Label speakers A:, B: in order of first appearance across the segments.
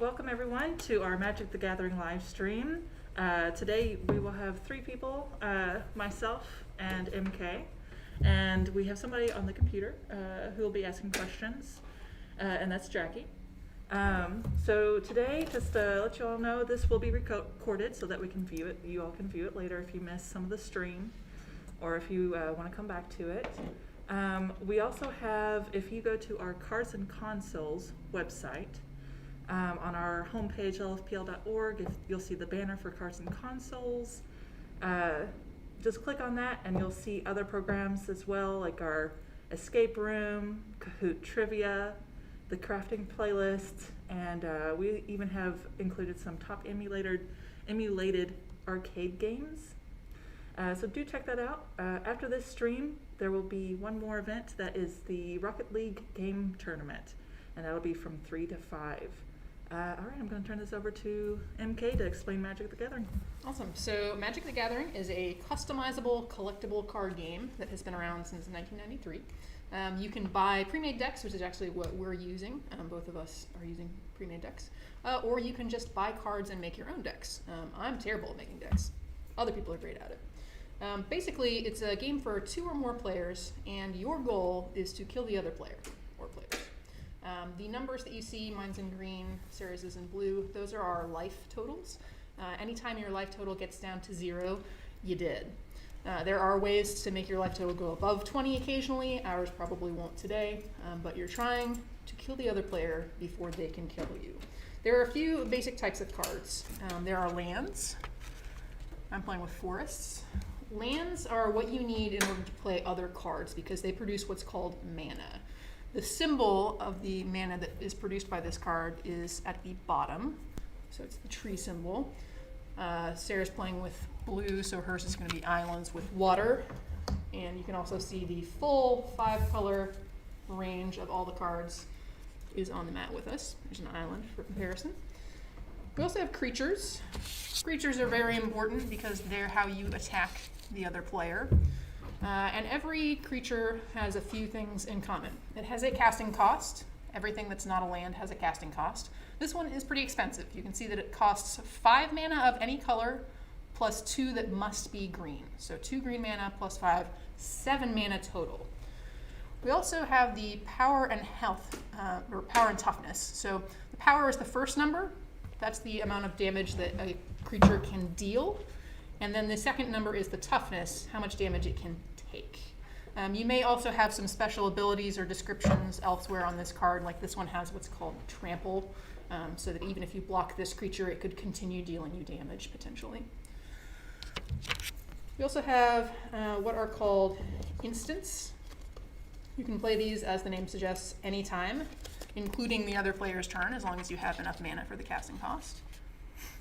A: welcome everyone to our Magic the Gathering live stream. Today we will have three people, myself and MK, and we have somebody on the computer who will be asking questions, and that's Jackie. So today, just to let you all know, this will be recorded so that we can view it. You all can view it later if you miss some of the stream, or if you want to come back to it. We also have, if you go to our Cards and Consoles website, on our homepage, lfpl.org, you'll see the banner for Cards and Consoles. Just click on that and you'll see other programs as well, like our Escape Room, Kahoot Trivia, the crafting playlist, and we even have included some top emulated arcade games. So do check that out. After this stream, there will be one more event that is the Rocket League game tournament, and that'll be from 3 to 5. All right, I'm going to turn this over to MK to explain Magic the Gathering.
B: Awesome. So Magic the Gathering is a customizable collectible card game that has been around since 1993. You can buy pre-made decks, which is actually what we're using. Both of us are using pre-made decks. Or you can just buy cards and make your own decks. I'm terrible at making decks. Other people are great at it. Basically, it's a game for 2 or more players, and your goal is to kill the other player or players. The numbers that you see, mine's in green, Sarah's is in blue, those are our life totals. Anytime your life total gets down to 0, you did. There are ways to make your life total go above 20 occasionally. Ours probably won't today, but you're trying to kill the other player before they can kill you. There are a few basic types of cards. There are lands. I'm playing with forests. Lands are what you need in order to play other cards because they produce what's called mana. The symbol of the mana that is produced by this card is at the bottom, so it's the tree symbol. Sarah's playing with blue, so hers is going to be islands with water. And you can also see the full 5-color range of all the cards is on the mat with us. There's an island for comparison. We also have creatures. Creatures are very important because they're how you attack the other player. And every creature has a few things in common. It has a casting cost. Everything that's not a land has a casting cost. This one is pretty expensive. You can see that it costs 5 mana of any color plus 2 that must be green. So 2 green mana plus 5, 7 mana total. We also have the power and health, or power and toughness. So the power is the first number. That's the amount of damage that a creature can deal. And then the second number is the toughness, how much damage it can take. You may also have some special abilities or descriptions elsewhere on this card, like this one has what's called trample, so that even if you block this creature, it could continue dealing you damage potentially. We also have what are called instants. You can play these, as the name suggests, anytime, including the other player's turn, as long as you have enough mana for the casting cost.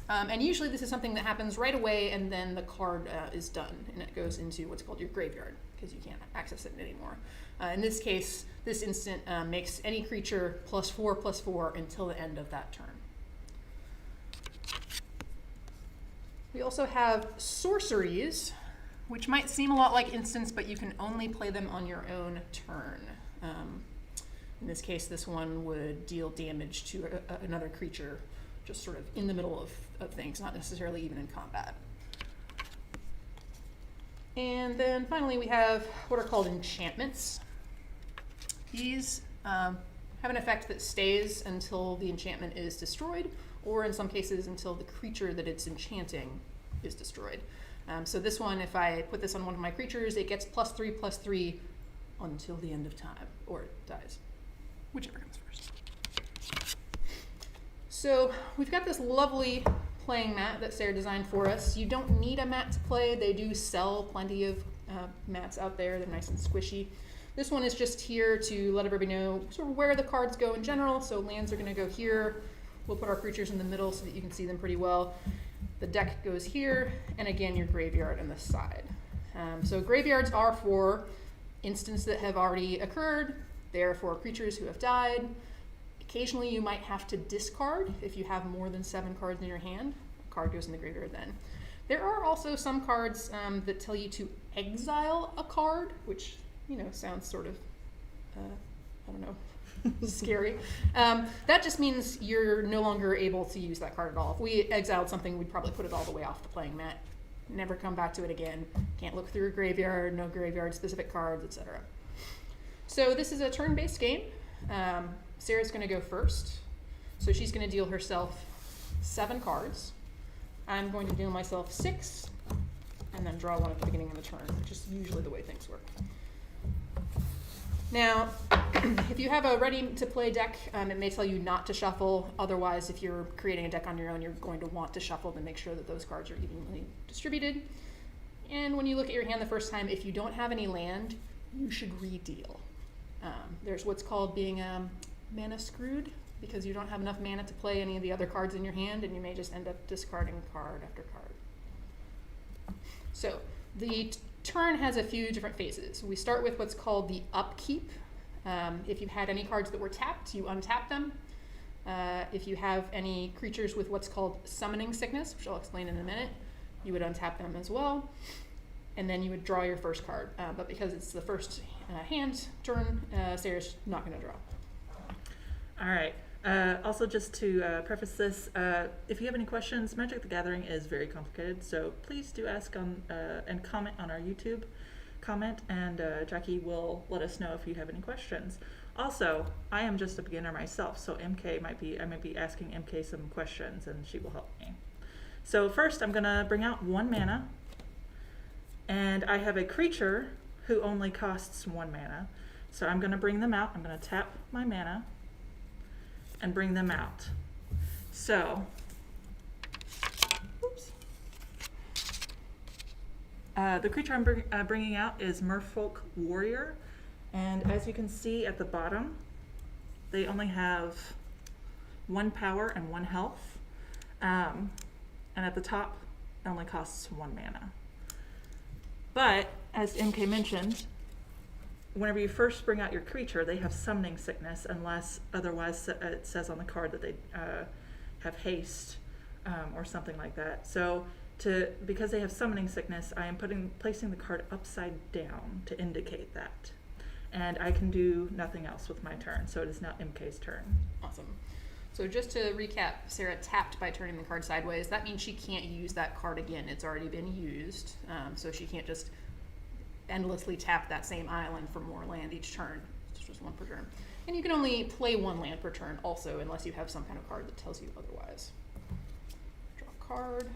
B: And usually this is something that happens right away, and then the card is done, and it goes into what's called your graveyard, because you can't access it anymore. In this case, this instant makes any creature +4/+4 until the end of that turn. We also have sorceries, which might seem a lot like instants, but you can only play them on your own turn. In this case, this one would deal damage to another creature, just sort of in the middle of things, not necessarily even in combat. And then finally we have what are called enchantments. These have an effect that stays until the enchantment is destroyed, or in some cases until the creature that it's enchanting is destroyed. So this one, if I put this on one of my creatures, it gets +3/+3 until the end of time, or it dies, whichever comes first. So we've got this lovely playing mat that Sarah designed for us. You don't need a mat to play. They do sell plenty of mats out there. They're nice and squishy. This one is just here to let everybody know sort of where the cards go in general. So lands are going to go here. We'll put our creatures in the middle so that you can see them pretty well. The deck goes here, and again, your graveyard on the side. So graveyards are for instants that have already occurred. They are for creatures who have died. Occasionally you might have to discard if you have more than 7 cards in your hand. A card goes in the graveyard then. There are also some cards that tell you to exile a card, which sounds sort of I don't know, scary. That just means you're no longer able to use that card at all. If we exiled something, we'd probably put it all the way off the playing mat. Never come back to it again. Can't look through a graveyard, no graveyard specific cards, etc. So this is a turn-based game. Sarah's going to go first. So she's going to deal herself 7 cards. I'm going to deal myself 6, and then draw one at the beginning of the turn, which is usually the way things work. Now, if you have a ready-to-play deck, it may tell you not to shuffle. Otherwise, if you're creating a deck on your own, you're going to want to shuffle to make sure that those cards are evenly distributed. And when you look at your hand the first time, if you don't have any land, you should redeal. There's what's called being mana screwed, because you don't have enough mana to play any of the other cards in your hand, and you may just end up discarding card after card. So the turn has a few different phases. We start with what's called the upkeep. If you had any cards that were tapped, you untap them. If you have any creatures with what's called summoning sickness, which I'll explain in a minute, you would untap them as well. And then you would draw your first card. But because it's the first hand turn, Sarah's not going to draw.
A: All right. Also, just to preface this, if you have any questions, Magic the Gathering is very complicated, so please do ask on and comment on our YouTube comment, and Jackie will let us know if you have any questions. Also, I am just a beginner myself, so I might be asking MK some questions, and she will help me. So first, I'm gonna bring out 1 mana, and I have a creature who only costs 1 mana, so I'm gonna bring them out. I'm gonna tap my mana and bring them out. So, oops. The creature I'm bringing out is Merfolk Warrior, and as you can see at the bottom, they only have 1 power and 1 health, and at the top, it only costs 1 mana. But, as MK mentioned, whenever you first bring out your creature, they have summoning sickness unless otherwise it says on the card that they have haste or something like that. So because they have summoning sickness, I am placing the card upside down to indicate that. And I can do nothing else with my turn, so it is now MK's turn.
B: Awesome. So just to recap, Sarah tapped by turning the card sideways. That means she can't use that card again. It's already been used, so she can't just endlessly tap that same island for more land each turn. It's just 1 per turn. And you can only play 1 land per turn also, unless you have some kind of card that tells you otherwise. Draw a card.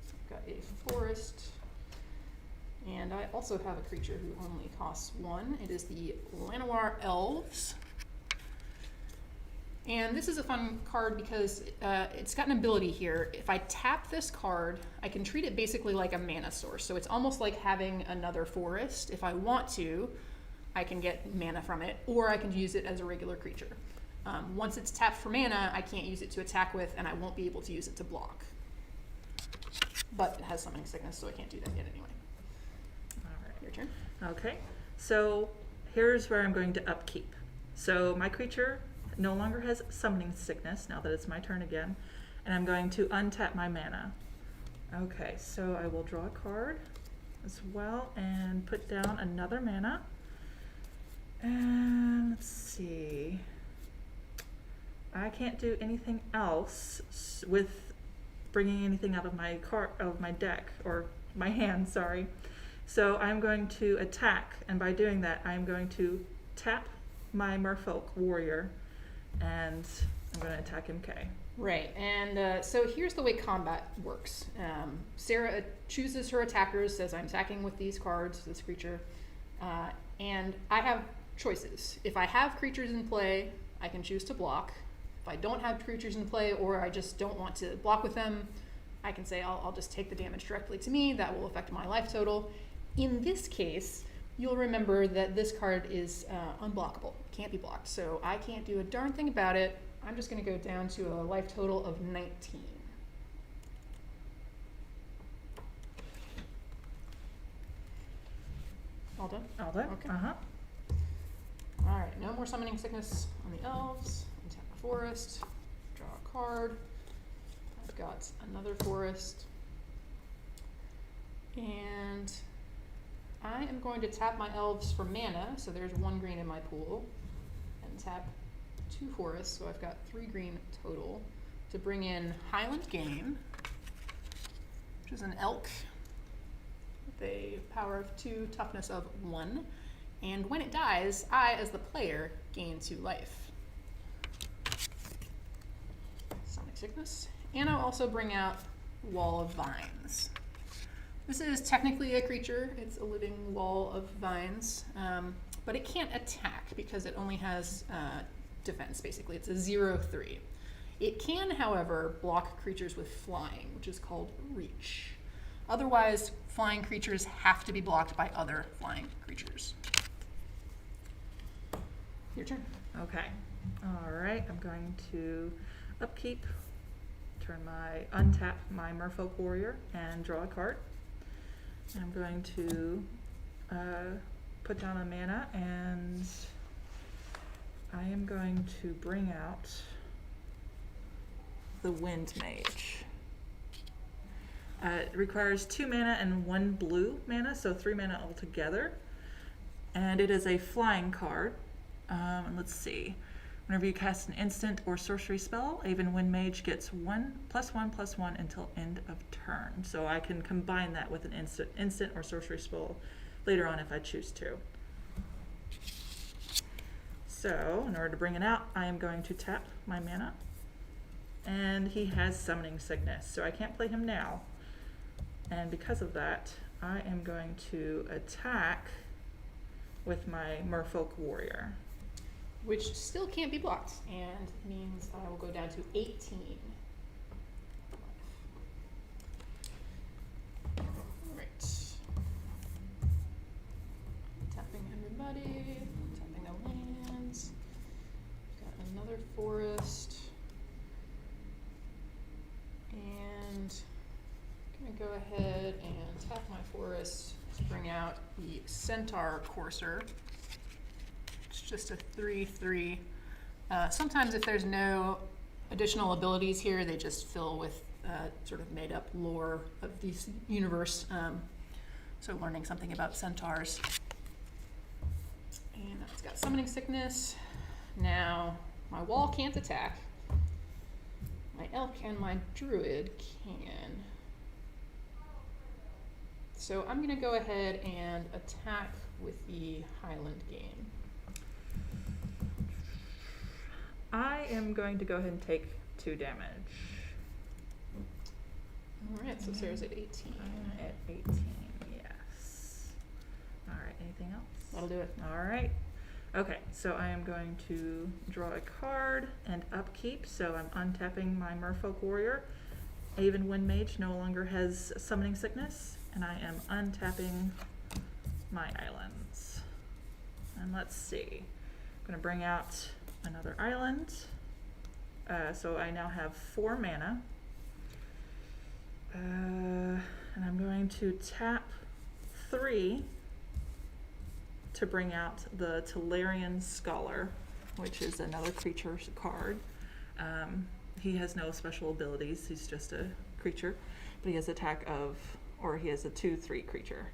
B: I've got a forest. And I also have a creature who only costs 1. It is the Llanowar Elves. And this is a fun card because it's got an ability here. If I tap this card, I can treat it basically like a mana source. So it's almost like having another forest. If I want to, I can get mana from it, or I can use it as a regular creature. Once it's tapped for mana, I can't use it to attack with, and I won't be able to use it to block. But it has summoning sickness, so I can't do that yet anyway.
A: All right.
B: Your turn.
A: Okay, so here's where I'm going to upkeep. So my creature no longer has summoning sickness now that it's my turn again, and I'm going to untap my mana. Okay, so I will draw a card as well and put down another mana. And let's see. I can't do anything else with bringing anything out of my deck, or my hand, sorry. So I'm going to attack, and by doing that, I'm going to tap my Merfolk Warrior, and I'm going to attack MK.
B: Right, and so here's the way combat works. Sarah chooses her attackers, says I'm attacking with these cards, this creature, and I have choices. If I have creatures in play, I can choose to block. If I don't have creatures in play, or I just don't want to block with them, I can say I'll just take the damage directly to me. That will affect my life total. In this case, you'll remember that this card is unblockable, can't be blocked, so I can't do a darn thing about it. I'm just going to go down to a life total of 19. All done?
A: All done?
B: Okay.
A: Uh-huh.
B: All right, no more summoning sickness on the elves. Untap a forest, draw a card. I've got another forest. And I am going to tap my elves for mana, so there's 1 green in my pool. untap 2 forests, so I've got 3 green total, to bring in Highland Game, which is an elk with a power of 2, toughness of 1, and when it dies, I, as the player, gain 2 life. Sonic Sickness. And I'll also bring out Wall of Vines. This is technically a creature. It's a living wall of vines, but it can't attack because it only has defense, basically. It's a 0/3. It can, however, block creatures with flying, which is called Reach. Otherwise, flying creatures have to be blocked by other flying creatures. Your turn.
A: Okay. All right. I'm going to upkeep, untap my Merfolk Warrior, and draw a card. I'm going to put down a mana, and I am going to bring out the Wind Mage. It requires 2 mana and 1 blue mana, so 3 mana altogether. And it is a flying card. And let's see. Whenever you cast an instant or sorcery spell, even Wind Mage gets 1/1/1 until end of turn. So I can combine that with an instant or sorcery spell later on if I choose to. So in order to bring it out, I am going to tap my mana. And he has Summoning Sickness, so I can't play him now. And because of that, I am going to attack with my Merfolk Warrior.
B: Which still can't be blocked, and means I will go down to 18. Alright. Tapping everybody, tapping the lands. Got another forest. And I'm gonna go ahead and tap my forest to bring out the Centaur Courser. It's just a 3/3. Sometimes if there's no additional abilities here, they just fill with sort of made up lore of the universe. So learning something about centaurs. And it's got Summoning Sickness. Now, my wall can't attack. My elk and my druid can. So I'm gonna go ahead and attack with the Highland Game.
A: I am going to go ahead and take 2 damage.
B: Alright, so Sarah's at 18.
A: I'm at 18, yes. All right, anything else?
B: That'll do it.
A: All right. Okay, so I am going to draw a card and upkeep. So I'm untapping my Merfolk Warrior. Aven Wind Mage no longer has Summoning Sickness, and I am untapping my islands. And let's see. I'm going to bring out another island. So I now have 4 mana. And I'm going to tap 3 to bring out the Tolarian Scholar, which is another creature card. He has no special abilities, he's just a creature, but he has attack of, or he has a 2/3 creature.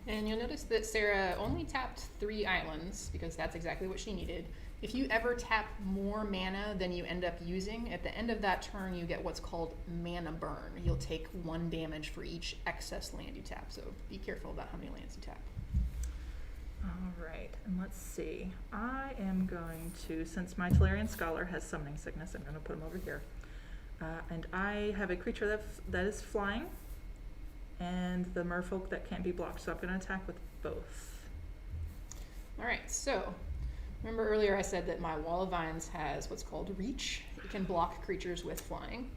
B: And you'll notice that Sarah only tapped 3 islands because that's exactly what she needed. If you ever tap more mana than you end up using, at the end of that turn you get what's called mana burn. You'll take 1 damage for each excess land you tap, so be careful about how many lands you tap.
A: All right, and let's see. I am going to, since my Tolarian Scholar has Summoning Sickness, I'm going to put him over here. And I have a creature that is flying, and the merfolk that can't be blocked, so I'm going to attack with both.
B: Alright, so remember earlier I said that my Wall of Vines has what's called Reach. It can block creatures with flying.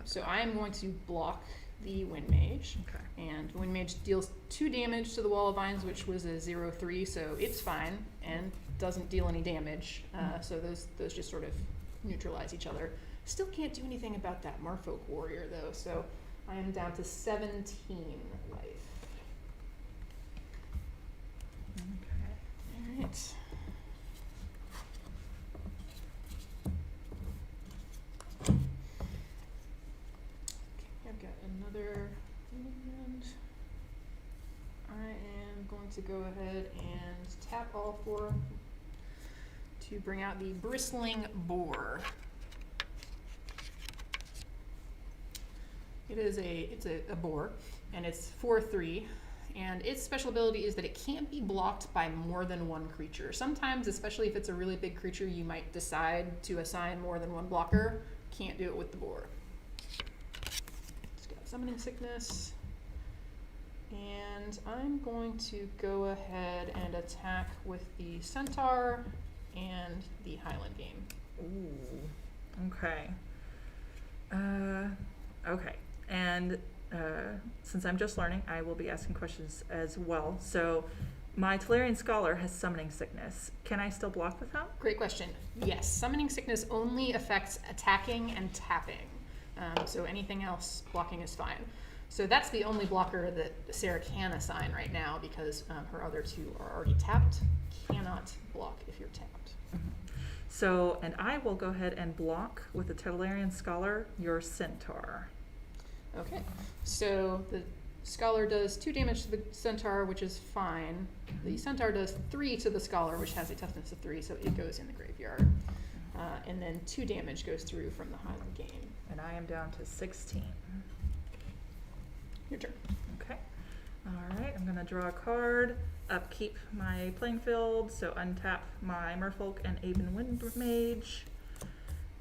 B: So I am going to block the Wind Mage.
A: Okay.
B: And Wind Mage deals 2 damage to the Wall of Vines, which was a 0/3, so it's fine and doesn't deal any damage. So those just sort of neutralize each other. Still can't do anything about that Merfolk Warrior though, so I am down to 17 life.
A: Okay.
B: Alright. Okay, I've got another land. I am going to go ahead and tap all 4 to bring out the Bristling Boar. It's a boar, and it's 4/3, and its special ability is that it can't be blocked by more than 1 creature. Sometimes, especially if it's a really big creature, you might decide to assign more than 1 blocker. Can't do it with the boar. It's got Summoning Sickness, and I'm going to go ahead and attack with the Centaur and the Highland Game.
A: Ooh. Okay. Okay. And since I'm just learning, I will be asking questions as well. So my Tolarian Scholar has Summoning Sickness. Can I still block with him?
B: Great question. Yes, Summoning Sickness only affects attacking and tapping. So anything else, blocking is fine. So that's the only blocker that Sarah can assign right now because her other 2 are already tapped. Cannot block if you're tapped.
A: Mm-hmm. So, and I will go ahead and block with the Tolarian Scholar your Centaur.
B: Okay, so the Scholar does 2 damage to the Centaur, which is fine. The Centaur does 3 to the Scholar, which has a toughness of 3, so it goes in the graveyard. And then 2 damage goes through from the Highland Game.
A: And I am down to 16.
B: Your turn.
A: Okay. All right, I'm going to draw a card, upkeep my playing field, so untap my Merfolk and Aven Wind Mage,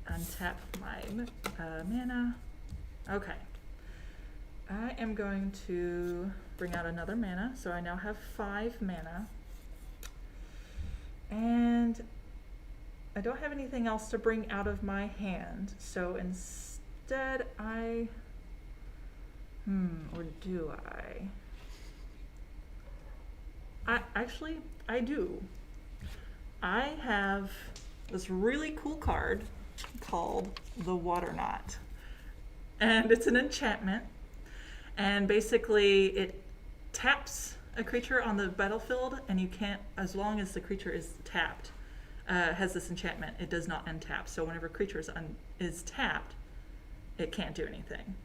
A: untap my mana. Okay. I am going to bring out another mana, so I now have 5 mana. And I don't have anything else to bring out of my hand, so instead or do I do. I have this really cool card called the Water Knot. And it's an enchantment. And basically it taps a creature on the battlefield, and you can't, as long as the creature is tapped, has this enchantment, it does not untap. So whenever a creature is tapped, it can't do anything.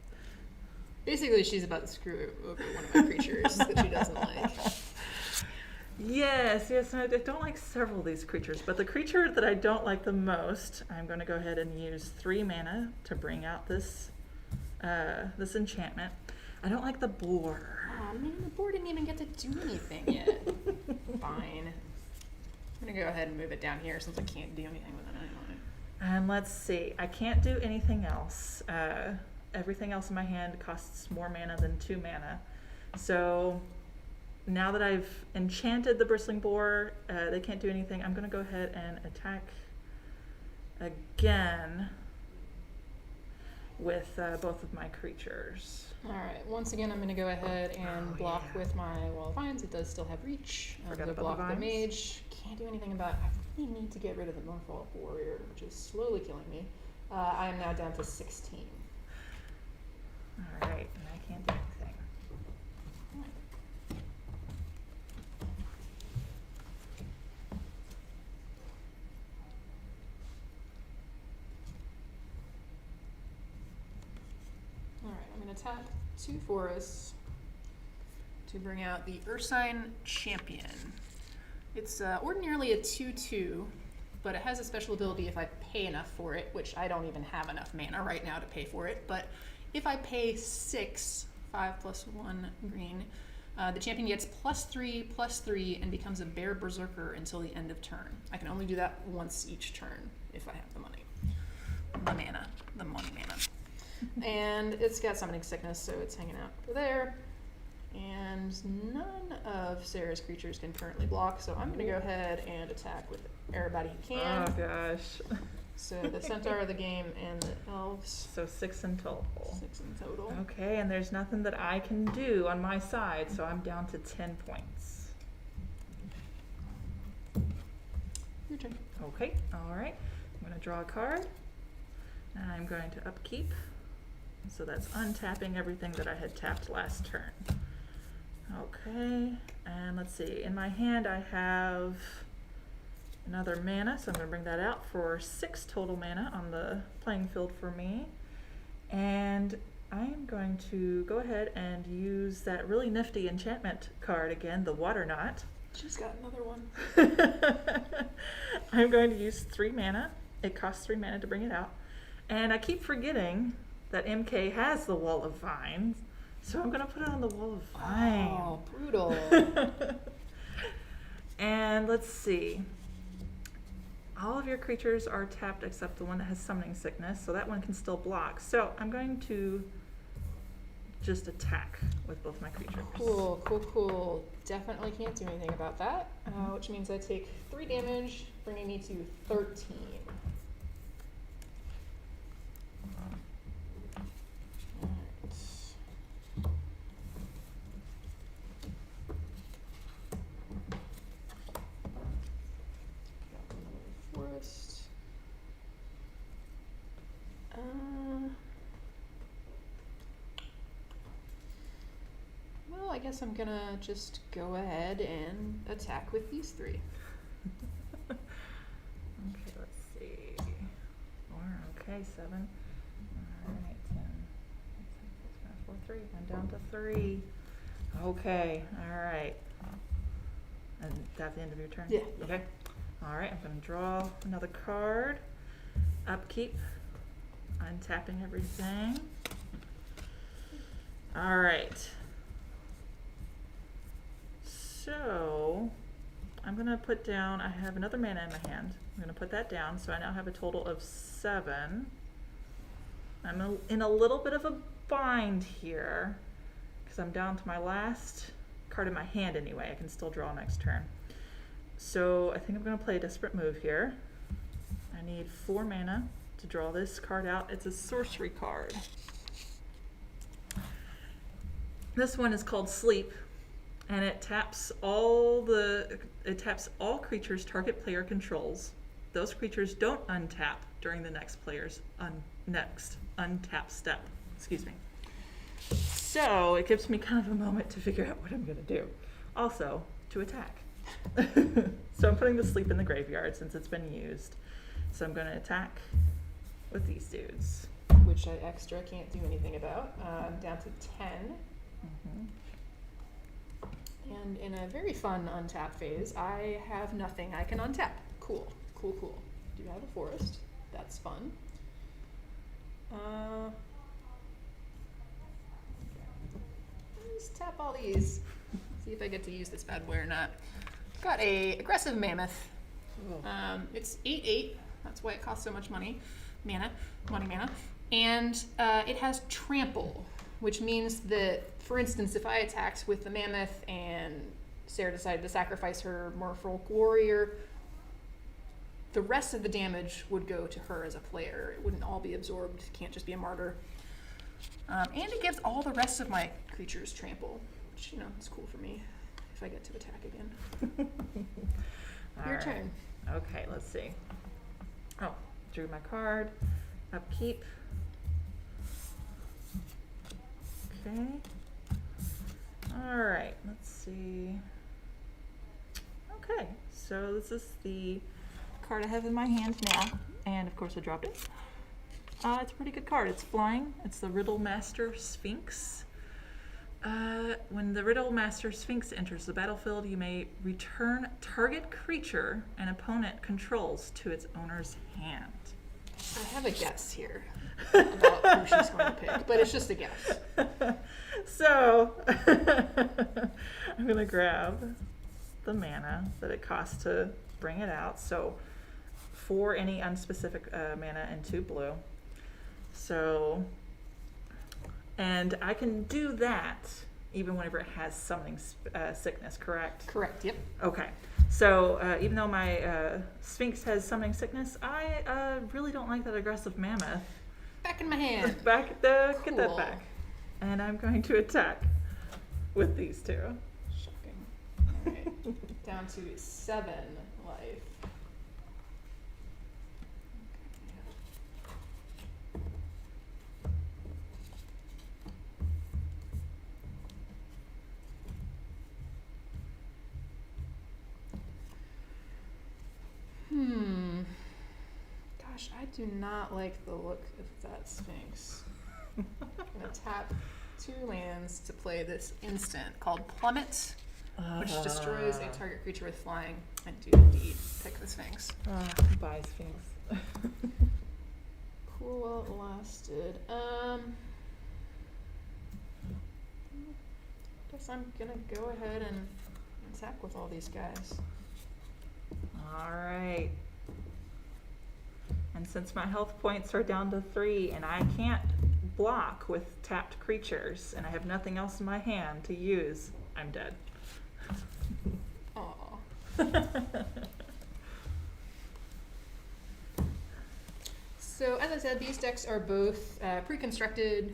B: Basically, she's about to screw over one of my creatures that she doesn't like.
A: Yes, and I don't like several of these creatures, but the creature that I don't like the most, I'm going to go ahead and use 3 mana to bring out this this enchantment. I don't like the boar.
B: Aw, man, the boar didn't even get to do anything yet. Fine. I'm going to go ahead and move it down here since I can't do anything with it anyway.
A: And let's see, I can't do anything else. Everything else in my hand costs more mana than 2 mana. So now that I've enchanted the Bristling Boar, they can't do anything. I'm going to go ahead and attack again with both of my creatures.
B: Alright, once again I'm going to go ahead and block with my Wall of Vines. It does still have reach. I'm going to block the Mage. Can't do anything about it. I really need to get rid of the Merfolk Warrior, which is slowly killing me. I am now down to 16.
A: Alright, and I can't do anything.
B: Alright, I'm going to tap 2 forests to bring out the Ursine Champion. It's ordinarily a 2/2, but it has a special ability if I pay enough for it, which I don't even have enough mana right now to pay for it, but if I pay 6, 5 plus 1 green, the champion gets +3/+3 and becomes a bear berserker until the end of turn. I can only do that once each turn if I have the money. The money mana. And it's got Summoning Sickness, so it's hanging out over there. And none of Sarah's creatures can currently block, so I'm going to go ahead and attack with everybody who can.
A: Oh gosh.
B: So the Centaur of the game and the Elves.
A: So 6 in total.
B: 6 in total.
A: Okay, and there's nothing that I can do on my side, so I'm down to 10 points.
B: Your turn.
A: Okay, alright. I'm going to draw a card, and I'm going to upkeep. So that's untapping everything that I had tapped last turn. Okay, and let's see. In my hand I have another mana, so I'm going to bring that out for 6 total mana on the playing field for me. And I am going to go ahead and use that really nifty enchantment card again, the Water Knot.
B: She's got another one.
A: I'm going to use 3 mana. It costs 3 mana to bring it out. And I keep forgetting that MK has the Wall of Vines, so I'm going to put it on the Wall of Vines.
B: Oh, brutal.
A: And let's see. All of your creatures are tapped except the one that has Summoning Sickness, so that one can still block. So I'm going to just attack with both my creatures.
B: Cool, cool, cool. Definitely can't do anything about that, which means I take 3 damage, bringing me to 13. Forest. Well, I guess I'm gonna just go ahead and attack with these 3.
A: Okay, let's see. 4, okay, 7. Alright, 10. 4, 3. I'm down to 3. Okay, alright. And that's the end of your turn?
B: Yeah.
A: Okay. Alright, I'm going to draw another card. Upkeep. Untapping everything. Alright. So, I'm going to put down, I have another mana in my hand. I'm going to put that down, so I now have a total of 7. I'm in a little bit of a bind here, because I'm down to my last card in my hand anyway. I can still draw next turn. So I think I'm going to play a desperate move here. I need 4 mana to draw this card out. It's a sorcery card. This one is called Sleep, and it taps all creatures target player controls. Those creatures don't untap during the next player's untap step. Excuse me. So it gives me kind of a moment to figure out what I'm going to do. Also, to attack. So I'm putting the Sleep in the graveyard since it's been used. So I'm going to attack with these dudes.
B: Which I extra can't do anything about. I'm down to 10. And in a very fun untap phase, I have nothing I can untap. Cool, cool, cool. Do have a forest. That's fun. Let's tap all these. See if I get to use this bad boy or not. Got a aggressive mammoth. It's 8/8. That's why it costs so much money. Mana. And it has trample, which means that, for instance, if I attacked with the mammoth and Sarah decided to sacrifice her Merfolk Warrior, the rest of the damage would go to her as a player. It wouldn't all be absorbed. It can't just be a martyr. And it gives all the rest of my creatures trample, which, you know, is cool for me if I get to attack again. Your turn.
A: Okay, let's see. Oh, drew my card. Upkeep. Okay. Alright, let's see. Okay, so this is the card I have in my hand now, and of course I dropped it. It's a pretty good card. It's flying. It's the Riddle Master Sphinx. When the Riddle Master Sphinx enters the battlefield, you may return target creature an opponent controls to its owner's hand.
B: I have a guess here about who she's going to pick, but it's just a guess.
A: So, I'm going to grab the mana that it costs to bring it out. So, 4 any unspecific mana and 2 blue. So, and I can do that even whenever it has Summoning Sickness, correct?
B: Correct, yep.
A: Okay. So, even though my Sphinx has Summoning Sickness, I really don't like that aggressive mammoth.
B: Back in my hand.
A: Get that
B: Cool.
A: back. And I'm going to attack with these 2.
B: Shocking. All right. Down to 7 life. Gosh, I do not like the look of that Sphinx. gonna tap 2 lands to play this instant called Plummet, which destroys a target creature with flying, and do indeed pick the Sphinx.
A: Bye, Sphinx.
B: Cool while it lasted. Guess I'm gonna go ahead and attack with all these guys.
A: All right. And since my health points are down to 3 and I can't block with tapped creatures and I have nothing else in my hand to use, I'm dead.
B: Aw. So as I said, these decks are both pre-constructed.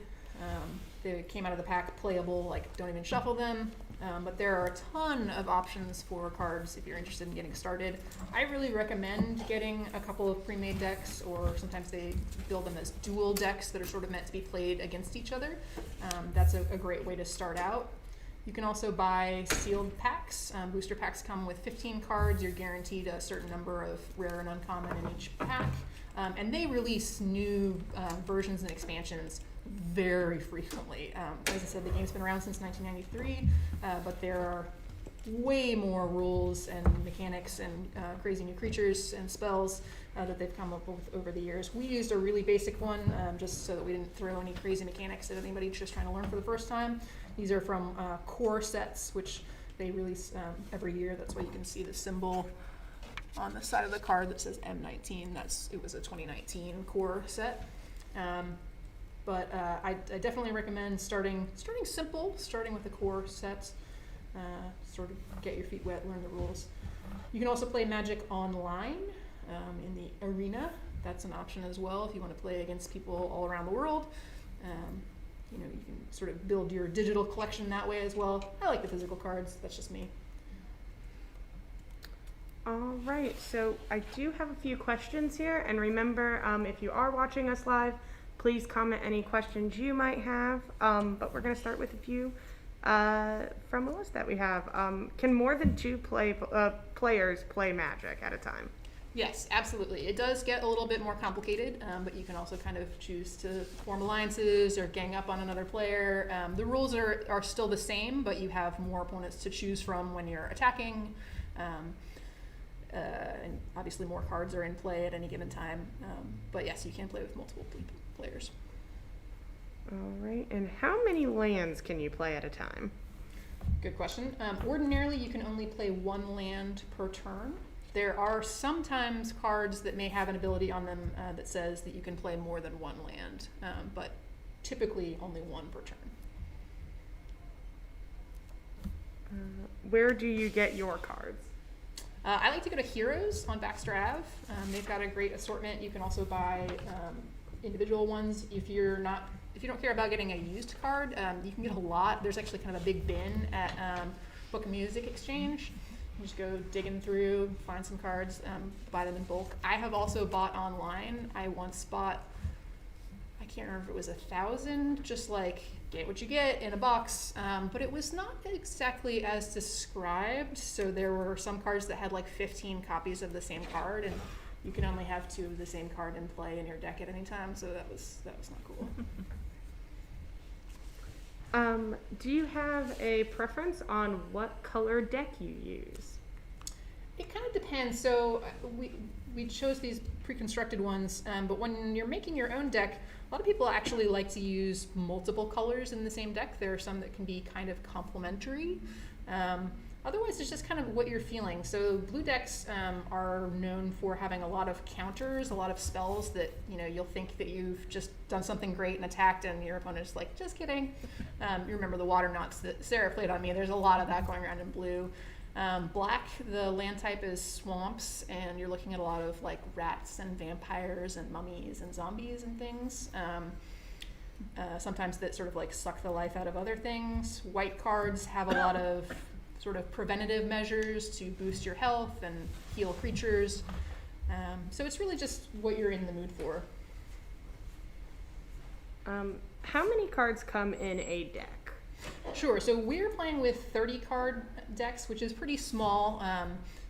B: They came out of the pack playable, like don't even shuffle them. But there are a ton of options for cards if you're interested in getting started. I really recommend getting a couple of pre-made decks, or sometimes they build them as dual decks that are sort of meant to be played against each other. That's a great way to start out. You can also buy sealed packs. Booster packs come with 15 cards. You're guaranteed a certain number of rare and uncommon in each pack. And they release new versions and expansions very frequently. As I said, the game's been around since 1993, but there are way more rules and mechanics and crazy new creatures and spells that they've come up with over the years. We used a really basic one just so that we didn't throw any crazy mechanics at anybody just trying to learn for the first time. These are from core sets, which they release every year. That's why you can see the symbol on the side of the card that says M19. It was a 2019 core set. But I definitely recommend starting simple, starting with the core sets, sort of get your feet wet, learn the rules. You can also play Magic online in the arena. That's an option as well if you want to play against people all around the world. You can sort of build your digital collection that way as well. I like the physical cards. That's just me.
C: All right, so I do have a few questions here, and remember, if you are watching us live, please comment any questions you might have, but we're going to start with a few from a list that we have. Can more than 2 players play Magic at a time?
B: Yes, absolutely. It does get a little bit more complicated, but you can also kind of choose to form alliances or gang up on another player. The rules are still the same, but you have more opponents to choose from when you're attacking. And obviously more cards are in play at any given time. But yes, you can play with multiple players.
C: All right, and how many lands can you play at a time?
B: Good question. Ordinarily, you can only play 1 land per turn. There are sometimes cards that may have an ability on them that says that you can play more than 1 land, but typically only 1 per turn.
C: Where do you get your cards?
B: I like to go to Heroes on Baxter Ave. They've got a great assortment. You can also buy individual ones. If you don't care about getting a used card, you can get a lot. There's actually kind of a big bin at Book and Music Exchange. You just go digging through, find some cards, buy them in bulk. I have also bought online. I once bought, I can't remember if it was 1,000, just like get what you get in a box, but it was not exactly as described. So there were some cards that had like 15 copies of the same card, and you can only have 2 of the same card in play in your deck at any time. So that was not cool.
C: Do you have a preference on what color deck you use?
B: It kind of depends. So we chose these pre-constructed ones, but when you're making your own deck, a lot of people actually like to use multiple colors in the same deck. There are some that can be kind of complementary. Otherwise, it's just kind of what you're feeling. So blue decks are known for having a lot of counters, a lot of spells that you'll think that you've just done something great and attacked, and your opponent's like, just kidding. You remember the water knots that Sarah played on me. There's a lot of that going around in blue. Black, the land type is swamps, and you're looking at a lot of like rats and vampires and mummies and zombies and things. Sometimes that sort of like suck the life out of other things. White cards have a lot of sort of preventative measures to boost your health and heal creatures. So it's really just what you're in the mood for.
C: How many cards come in a deck?
B: Sure, so we're playing with 30 card decks, which is pretty small.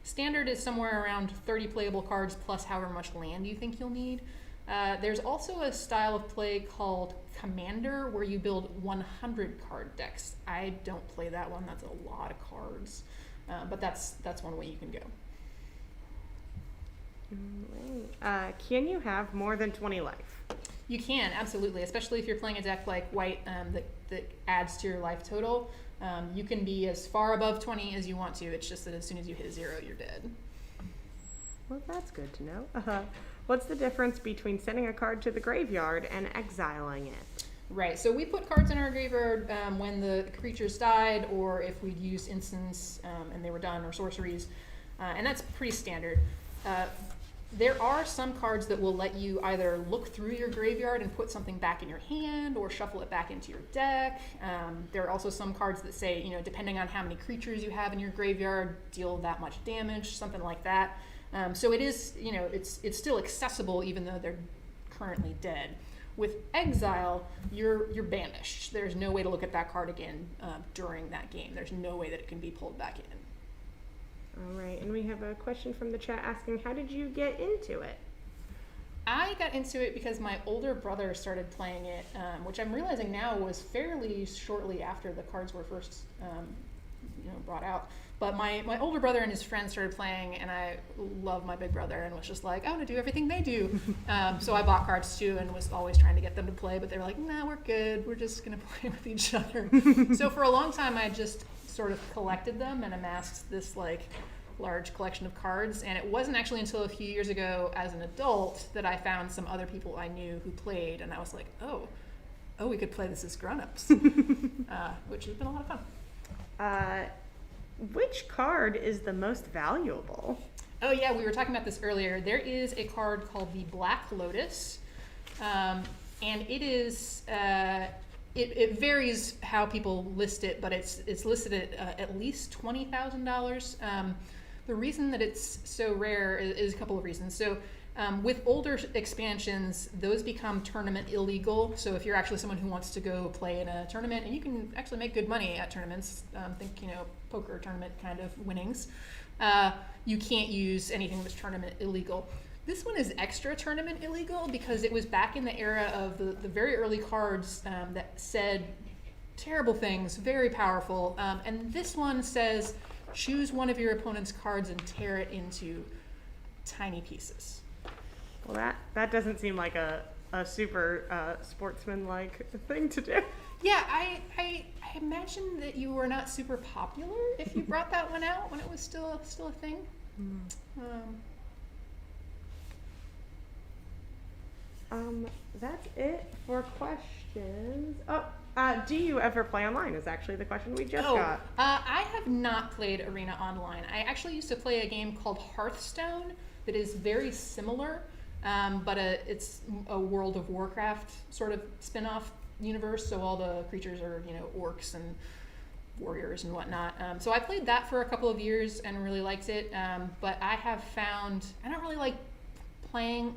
B: Standard is somewhere around 30 playable cards plus however much land you think you'll need. There's also a style of play called Commander, where you build 100 card decks. I don't play that one. That's a lot of cards, but that's one way you can go.
C: Can you have more than 20 life?
B: You can, absolutely, especially if you're playing a deck like White that adds to your life total. You can be as far above 20 as you want to. It's just that as soon as you hit 0, you're dead.
C: Well, that's good to know. What's the difference between sending a card to the graveyard and exiling it?
B: Right, so we put cards in our graveyard when the creatures died, or if we'd used instants and they were done, or sorceries, and that's pretty standard. There are some cards that will let you either look through your graveyard and put something back in your hand, or shuffle it back into your deck. There are also some cards that say, depending on how many creatures you have in your graveyard, deal that much damage, something like that. So it is, it's still accessible even though they're currently dead. With exile, you're banished. There's no way to look at that card again during that game. There's no way that it can be pulled back in.
C: All right, and we have a question from the chat asking, how did you get into it?
B: I got into it because my older brother started playing it, which I'm realizing now was fairly shortly after the cards were first brought out. But my older brother and his friends started playing, and I love my big brother and was just like, I want to do everything they do. So I bought cards too and was always trying to get them to play, but they were like, nah, we're good. We're just going to play with each other. So for a long time, I just sort of collected them and amassed this large collection of cards. And it wasn't actually until a few years ago as an adult that I found some other people I knew who played, and I was like, oh, we could play this as grown-ups, which has been a lot of fun.
C: Which card is the most valuable?
B: Oh yeah, we were talking about this earlier. There is a card called the Black Lotus, and it is it varies how people list it, but it's listed at least $20,000. The reason that it's so rare is a couple of reasons. So with older expansions, those become tournament illegal. So if you're actually someone who wants to go play in a tournament, and you can actually make good money at tournaments, think poker tournament kind of winnings, you can't use anything that's tournament illegal. This one is extra tournament illegal because it was back in the era of the very early cards that said terrible things, very powerful. And this one says, choose one of your opponent's cards and tear it into tiny pieces.
C: Well, that doesn't seem like a super sportsman-like thing to do.
B: Yeah, I imagine that you were not super popular if you brought that one out when it was still a thing.
C: That's it for questions. Do you ever play online is actually the question we just got.
B: I have not played Arena Online. I actually used to play a game called Hearthstone that is very similar, but it's a World of Warcraft sort of spin-off universe, so all the creatures are, orcs and warriors and whatnot. So I played that for a couple of years and really liked it, but I have found I don't really like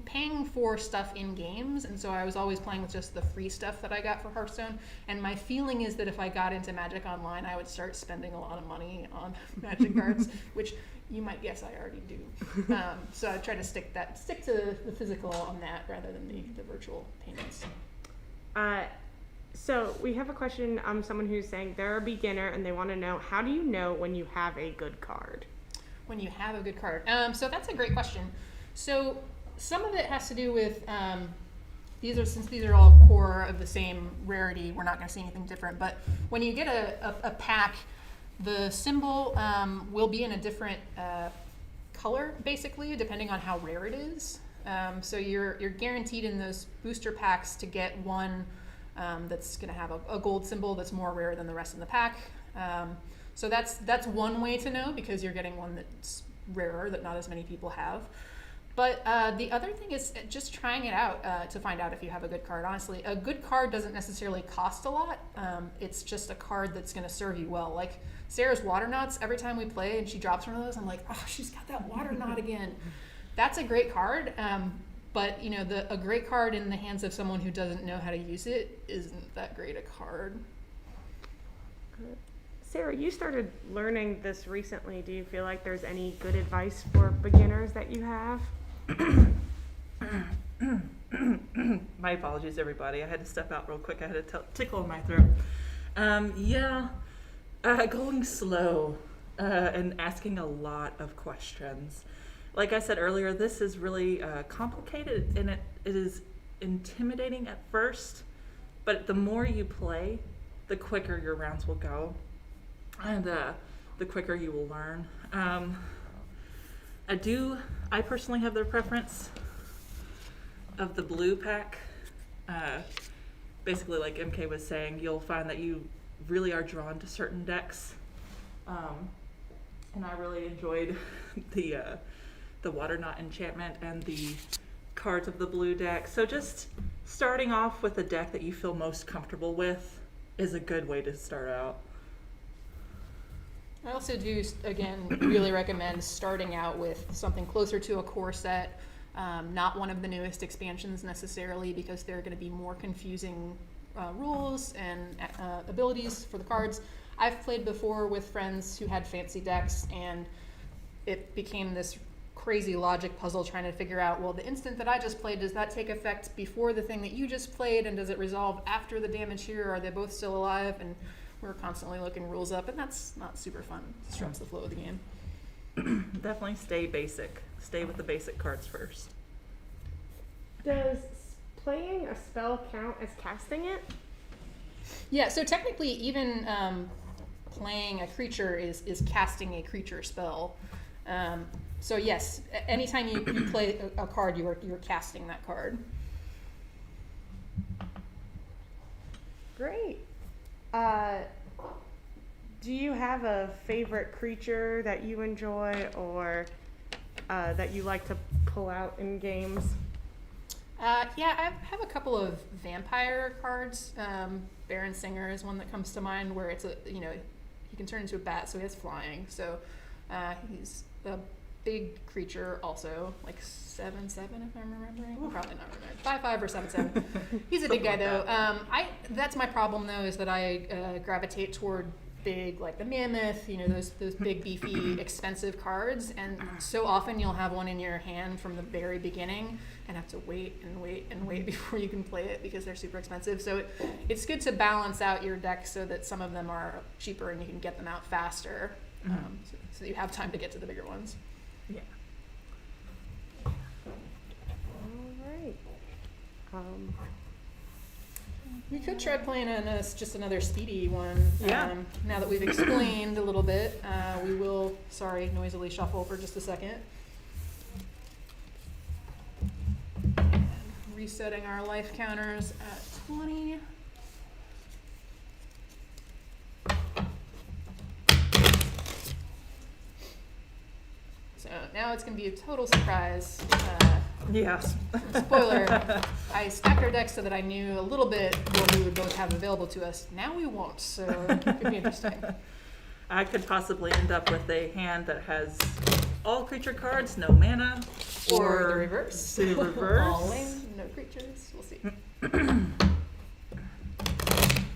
B: paying for stuff in games, and so I was always playing with just the free stuff that I got for Hearthstone. And my feeling is that if I got into Magic Online, I would start spending a lot of money on Magic cards, which you might guess I already do. So I try to stick to the physical on that rather than the virtual payments.
C: So we have a question, someone who's saying they're a beginner and they want to know, how do you know when you have a good card?
B: When you have a good card. So that's a great question. So some of it has to do with, since these are all core of the same rarity, we're not going to see anything different, but when you get a pack, the symbol will be in a different color, basically, depending on how rare it is. So you're guaranteed in those booster packs to get one that's going to have a gold symbol that's more rare than the rest of the pack. So that's one way to know, because you're getting one that's rarer that not as many people have. But the other thing is just trying it out to find out if you have a good card. Honestly, a good card doesn't necessarily cost a lot. It's just a card that's going to serve you well. Like Sarah's Water Knots, every time we play and she drops one of those, I'm like, oh, she's got that Water Knot again. That's a great card. But a great card in the hands of someone who doesn't know how to use it isn't that great a card.
C: Sarah, you started learning this recently. Do you feel like there's any good advice for beginners that you have?
A: My apologies, everybody. I had to step out real quick. I had a tickle in my throat. Going slow and asking a lot of questions. Like I said earlier, this is really complicated, and it is intimidating at first, but the more you play, the quicker your rounds will go, and the quicker you will learn. I personally have the preference of the blue pack. Basically, like MK was saying, you'll find that you really are drawn to certain decks. And I really enjoyed the Water Knot enchantment and the cards of the blue deck. So just starting off with a deck that you feel most comfortable with is a good way to start out.
B: I also do, again, really recommend starting out with something closer to a core set, not one of the newest expansions necessarily, because there are going to be more confusing rules and abilities for the cards. I've played before with friends who had fancy decks, and it became this crazy logic puzzle trying to figure out, well, the instant that I just played, does that take effect before the thing that you just played, and does it resolve after the damage here? Are they both still alive? And we're constantly looking rules up, and that's not super fun. It disrupts the flow of the game.
A: Definitely stay basic. Stay with the basic cards first.
C: Does playing a spell count as casting it?
B: Yeah, so technically even playing a creature is casting a creature spell. So yes, anytime you play a card, you're casting that card.
C: Great. Do you have a favorite creature that you enjoy or that you like to pull out in games?
B: Yeah, I have a couple of vampire cards. Baron Singer is one that comes to mind, where it's he can turn into a bat, so he has flying. So he's a big creature, also like 7/7 if I'm remembering. Ooh. Probably not remembering. 5/5 or 7/7. He's a big guy though. That's my problem though, is that I gravitate toward big, like the Mammoth, those big, beefy, expensive cards, and so often you'll have one in your hand from the very beginning and have to wait and wait and wait before you can play it because they're super expensive. So it's good to balance out your deck so that some of them are cheaper and you can get them out faster, so you have time to get to the bigger ones.
A: Yeah.
C: All right.
B: We could try playing just another speedy one.
A: Yeah.
B: Now that we've explained a little bit, we will, noisily shuffle for just a second. And resetting our life counters at 20. So now it's going to be a total surprise.
A: Yes.
B: Spoiler, I stacked our decks so that I knew a little bit what we would both have available to us. Now we won't, so it could be interesting.
A: I could possibly end up with a hand that has all creature cards, no mana.
B: Or the reverse.
A: The reverse.
B: All land, no creatures. We'll see.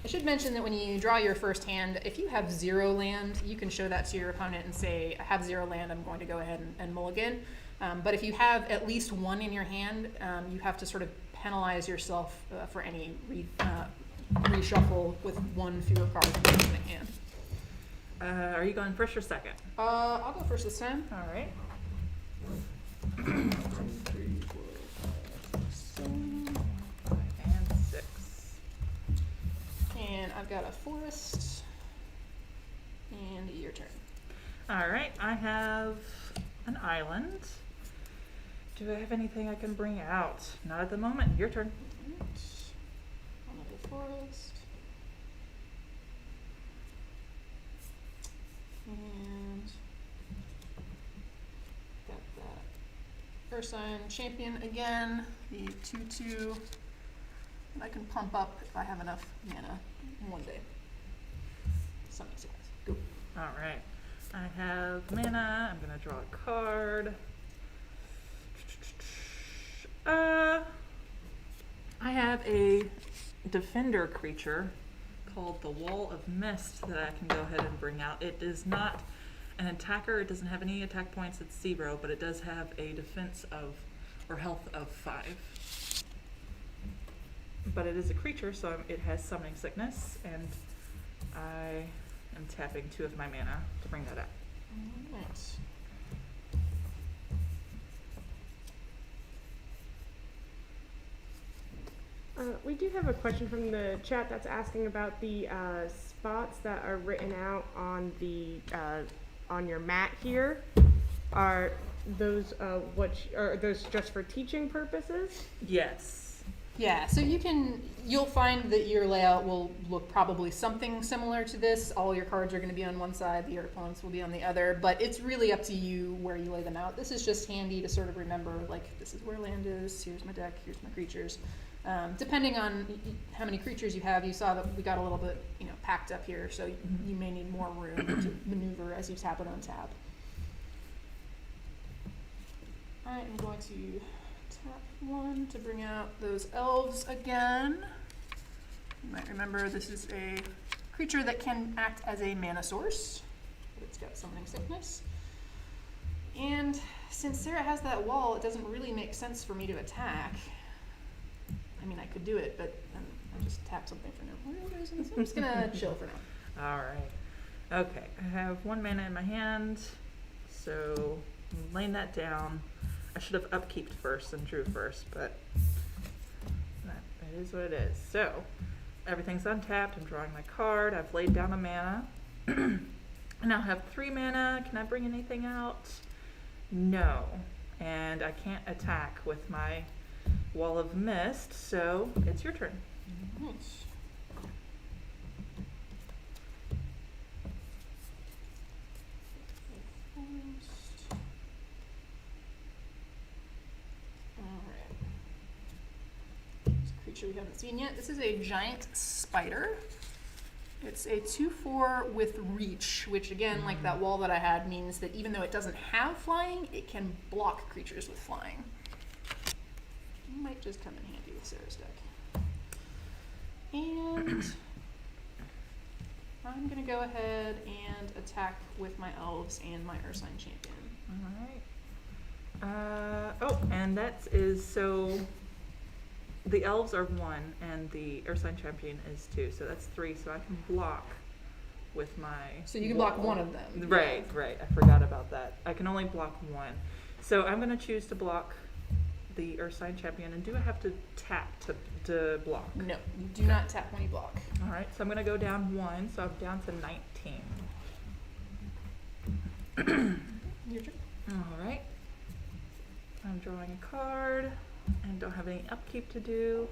B: I should mention that when you draw your first hand, if you have 0 land, you can show that to your opponent and say, I have 0 land, I'm going to go ahead and mulligan. But if you have at least 1 in your hand, you have to sort of penalize yourself for any reshuffle with 1 fewer card in your hand.
A: Are you going first or second?
B: I'll go first this time.
A: All right.
B: 1, 2, 3, 4, 5, 6, 7.
A: 5 and 6.
B: And I've got a forest. And your turn.
A: All right. I have an island. Do I have anything I can bring out? Not at the moment. Your turn.
B: Another forest. And got that Ursine Champion again, the 2/2. And I can pump up if I have enough mana in one day. Something surprise. Go.
A: All right. I have mana. I'm going to draw a card. I have a defender creature called the Wall of Mist that I can go ahead and bring out. It is not an attacker. It doesn't have any attack points. It's 0, but it does have a defense of, or health of 5. but it is a creature, so it has Summoning Sickness, and I am tapping 2 of my mana to bring that up.
B: Nice.
C: We do have a question from the chat that's asking about the spots that are written out on the on your mat here. Are those are those just for teaching purposes?
A: Yes.
B: Yeah, so you'll find that your layout will look probably something similar to this. All your cards are going to be on one side, your opponents will be on the other, but it's really up to you where you lay them out. This is just handy to sort of remember, like, this is where land is, here's my deck, here's my creatures. Depending on how many creatures you have, you saw that we got a little bit, packed up here, so you may need more room to maneuver as you tap and untap. I am going to tap 1 to bring out those elves again. You might remember this is a creature that can act as a mana source. It's got Summoning Sickness. And since Sarah has that wall, it doesn't really make sense for me to attack. I mean, I could do it, but I'll just tap something for now. I'm just gonna chill for now.
A: All right. Okay, I have 1 mana in my hand, so I'm laying that down. I should have upkeeped first and drew first, but it is what it is. So everything's untapped. I'm drawing my card. I've laid down a mana. I now have 3 mana. Can I bring anything out? No. And I can't attack with my Wall of Mist, so it's your turn.
B: Nice. Alright. It's a creature we haven't seen yet. This is a giant spider. It's a 2/4 with reach, which again, like that wall that I had, means that even though it doesn't have flying, it can block creatures with flying. Might just come in handy with Sarah's deck. And I'm going to go ahead and attack with my elves and my Ursine Champion.
A: All right. And that is, so the elves are 1 and the Ursine Champion is 2, so that's 3, so I can block with my
B: So you can
A: wall.
B: block one of them.
A: Right, right. I forgot about that. I can only block 1. So I'm going to choose to block the Ursine Champion, and do I have to tap to block?
B: No, you do not tap when you block.
A: All right, so I'm going to go down 1, so I'm down to 19.
B: Your turn.
A: All right. I'm drawing a card and don't have any upkeep to do,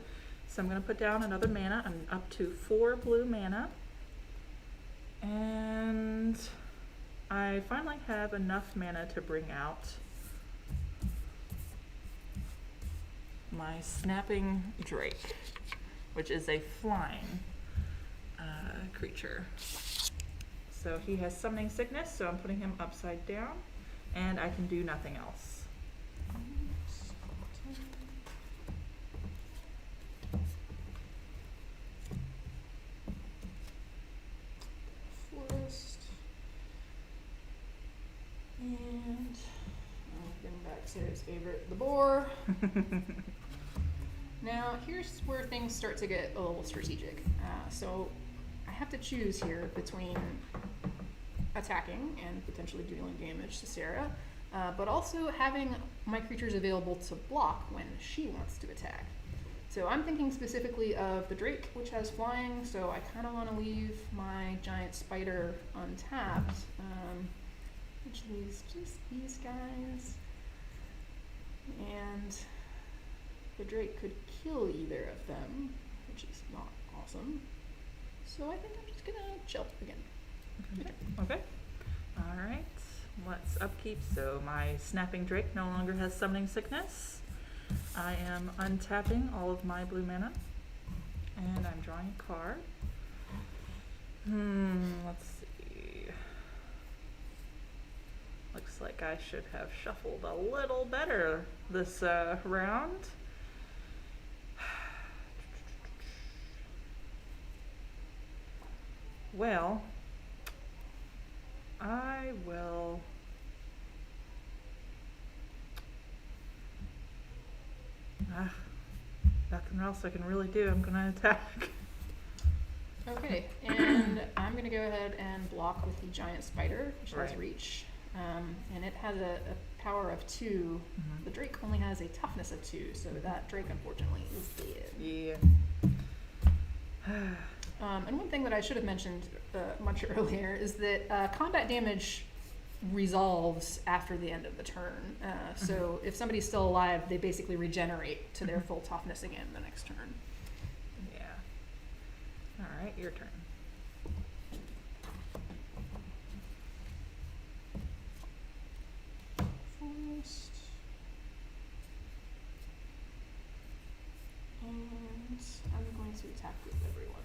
A: so I'm going to put down another mana. I'm up to 4 blue mana, and I finally have enough mana to bring out my Snapping Drake, which is a flying creature. So he has Summoning Sickness, so I'm putting him upside down, and I can do nothing else.
B: Forest. And getting back Sarah's favorite, the boar. Now, here's where things start to get a little strategic. So I have to choose here between attacking and potentially dealing damage to Sarah, but also having my creatures available to block when she wants to attack. So I'm thinking specifically of the Drake, which has flying, so I kind of want to leave my giant spider untapped, which leaves just these guys. And the Drake could kill either of them, which is not awesome. So I think I'm just gonna chill again.
A: Okay. All right. Let's upkeep. So my Snapping Drake no longer has Summoning Sickness. I am untapping all of my blue mana, and I'm drawing a card. Let's see. Looks like I should have shuffled a little better this round. Well, I will nothing else I can really do. I'm gonna attack.
B: Okay, and I'm gonna go ahead and block with the giant spider, which has
A: Right.
B: reach. And it has a power of 2.
A: Mhm.
B: The Drake only has a toughness of 2, so that Drake unfortunately is dead.
A: Yeah.
B: And one thing that I should have mentioned much earlier is that combat damage resolves after the end of the turn. So if somebody's still alive, they basically regenerate to their full toughness again the next turn.
A: Yeah. All right, your turn.
B: First. And I'm going to attack with everyone.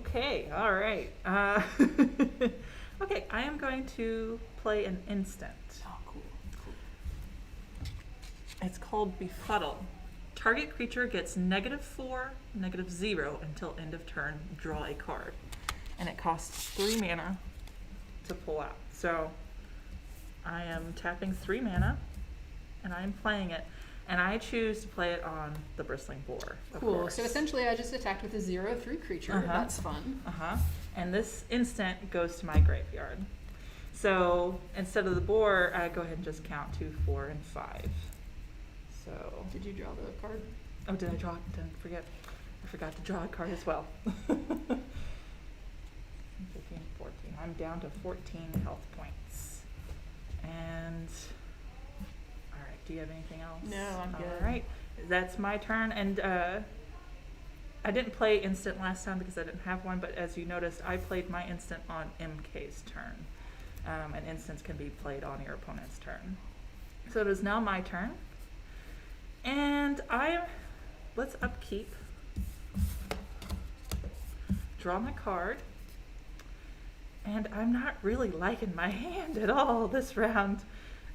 A: Okay, all right. Okay, I am going to play an instant.
B: Oh, cool.
A: It's called Befuddle. Target creature gets -4, -0 until end of turn. Draw a card. And it costs 3 mana to pull out. So I am tapping 3 mana and I am playing it. And I choose to play it on the Bristling Boar.
B: Cool.
A: Course.
B: So essentially, I just attacked with a 0/3 creature.
A: Uh-huh.
B: That's fun.
A: And this instant goes to my graveyard. So instead of the boar, I go ahead and just count 2, 4, and 5. So.
B: Did you draw the card?
A: Oh, did I draw? Didn't forget. I forgot to draw a card as well. 15, 14. I'm down to 14 health points. And all right. Do you have anything else?
B: No, I'm good.
A: All right. That's my turn. And I didn't play instant last time because I didn't have one. But as you noticed, I played my instant on MK's turn. And instants can be played on your opponent's turn. So it is now my turn. And let's upkeep. Draw my card. And I'm not really liking my hand at all this round.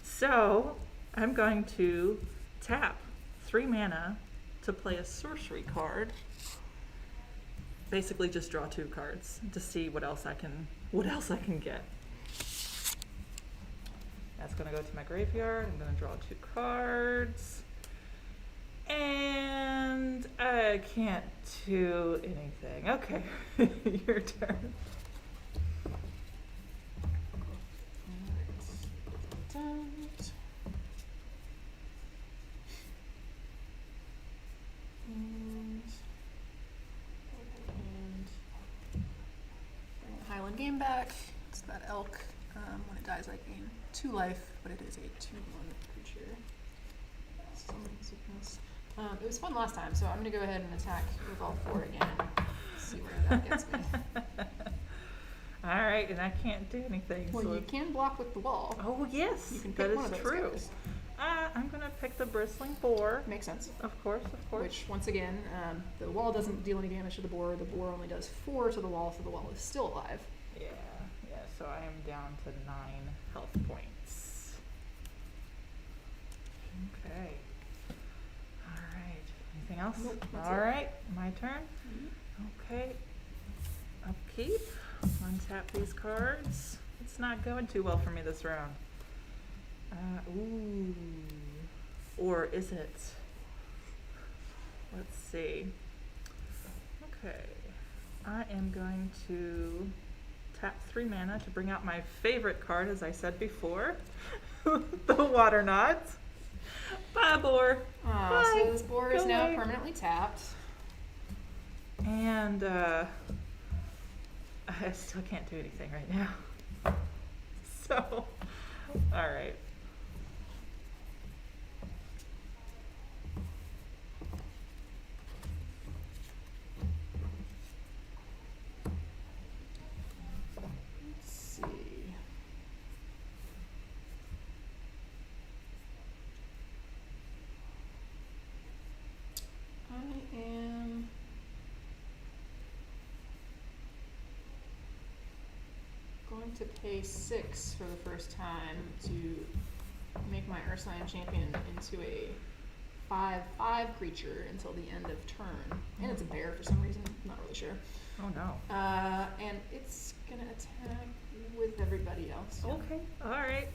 A: So I'm going to tap 3 mana to play a sorcery card. Basically just draw 2 cards to see what else I can get. That's gonna go to my graveyard. I'm gonna draw 2 cards. And I can't do anything. Okay, your turn.
B: Bring the Highland game back. It's that elk. When it dies, I gain 2 life, but it is a 2/1 creature. Summon sickness. It was fun last time, so I'm gonna go ahead and attack with all 4 again. See where that gets me.
A: All right, and I can't do anything.
B: Well,
A: so
B: you can block with the wall.
A: Oh yes,
B: You can
A: that
B: pick one
A: is
B: of those
A: true.
B: guys.
A: I'm gonna pick the bristling boar.
B: Makes sense.
A: Of course.
B: Which, once again, the wall doesn't deal any damage to the boar. The boar only does 4 to the wall, so the wall is still alive.
A: Yeah. So I am down to 9 health points. Okay. All right. Anything else?
B: Nope, that's
A: All
B: it.
A: right, my turn. Okay. Upkeep. Untap these cards. It's not going too well for me this round. Ooh. Or is it? Let's see. Okay. I am going to tap 3 mana to bring out my favorite card, as I said before. The Water Knot. Bye, boar. Bye.
B: So this boar is
A: Go
B: now
A: away.
B: permanently tapped.
A: And I still can't do anything right now. So, all right.
B: Let's see. I am going to pay 6 for the first time to make my Ursine champion into a 5/5 creature until the end of turn. And it's a bear for some reason, I'm not really sure.
A: Oh no.
B: And it's gonna attack with everybody else.
A: Okay. All right.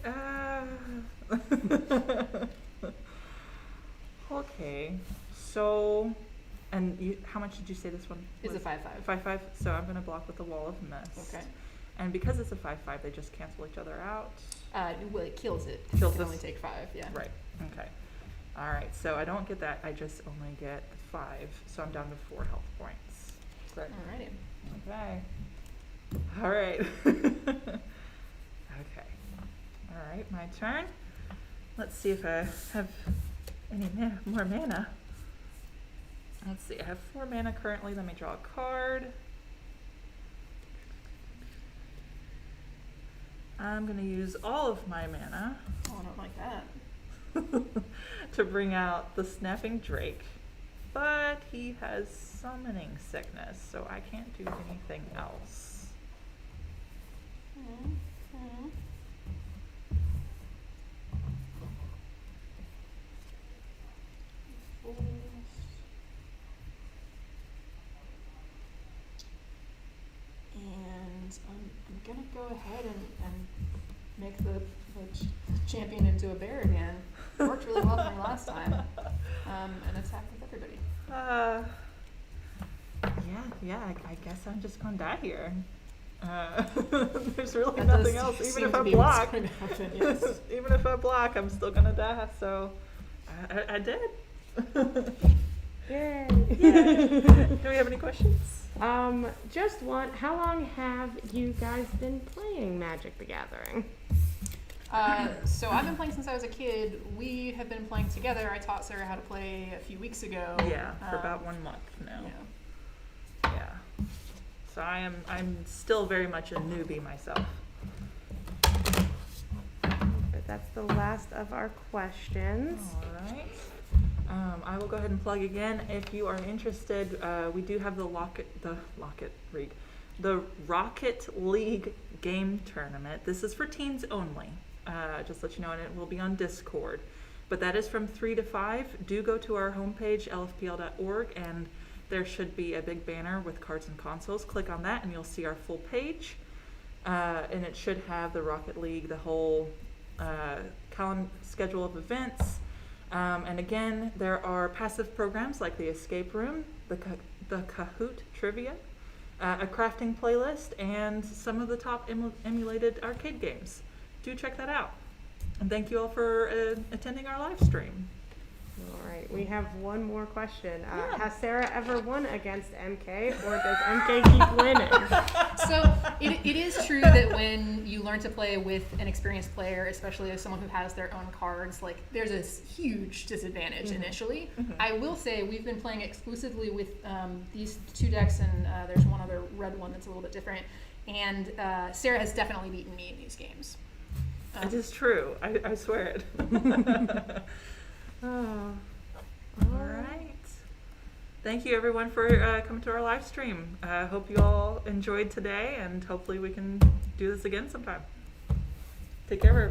A: Okay. Okay, so, and how much did you say this one
B: It's a
A: was?
B: 5/5.
A: 5/5. So I'm gonna block with the Wall of Mist.
B: Okay.
A: And because it's a 5/5, they just cancel each other out.
B: Well, it kills it. 'Cause
A: Kills
B: it can
A: this.
B: only take 5. Yeah.
A: Right. Okay. All right. So I don't get that. I just only get 5. So I'm down to 4 health points. Great.
B: Alrighty.
A: Okay. All right. Okay. All right. My turn. Let's see if I have any more mana. Let's see. I have 4 mana currently. Let me draw a card. I'm going to use all of my mana
B: Oh, I don't like that.
A: to bring out the Snapping Drake. But he has Summoning Sickness, so I can't do anything else.
B: And I'm gonna go ahead and make the champion into a bear again. It worked really well for me last time. And attack with everybody.
A: Yeah, I guess I'm just gonna die here. There's really
B: That
A: nothing
B: does
A: else. Even
B: seem
A: if
B: to
A: I
B: be what's
A: block,
B: going to happen, yes.
A: even if I block, I'm still gonna die. So I did.
C: Yay.
A: Do we have any questions?
C: Just one. How long have you guys been playing Magic the Gathering?
B: So I've been playing since I was a kid. We have been playing together. I taught Sarah how to play a few weeks ago.
A: Yeah, for about 1 month now.
B: Yeah.
A: Yeah. So I'm still very much a newbie myself.
C: But that's the last of our questions.
A: All right. I will go ahead and plug again. If you are interested, we do have the Rocket League game tournament. This is for teens only. Just let you know, and it will be on Discord. But that is from 3 to 5. Do go to our homepage, lfpl.org, and there should be a big banner with cards and consoles. Click on that, and you'll see our full page. And it should have the Rocket League, the whole schedule of events. And again, there are passive programs like the Escape Room, the Kahoot Trivia, a crafting playlist, and some of the top emulated arcade games. Do check that out. And thank you all for attending our live stream.
C: All right, we have one more question.
A: Yeah.
C: Has Sarah ever won against MK, or does MK keep winning?
B: So it is true that when you learn to play with an experienced player, especially as someone who has their own cards, like there's a huge disadvantage initially.
A: Mhm.
B: I will say we've been playing exclusively with these 2 decks, and there's one other red one that's a little bit different. And Sarah has definitely beaten me in these games.
A: It is true. I swear it.
C: Oh.
A: All right. Thank you, everyone, for coming to our live stream. I hope you all enjoyed today, and hopefully we can do this again sometime. Take care, everyone.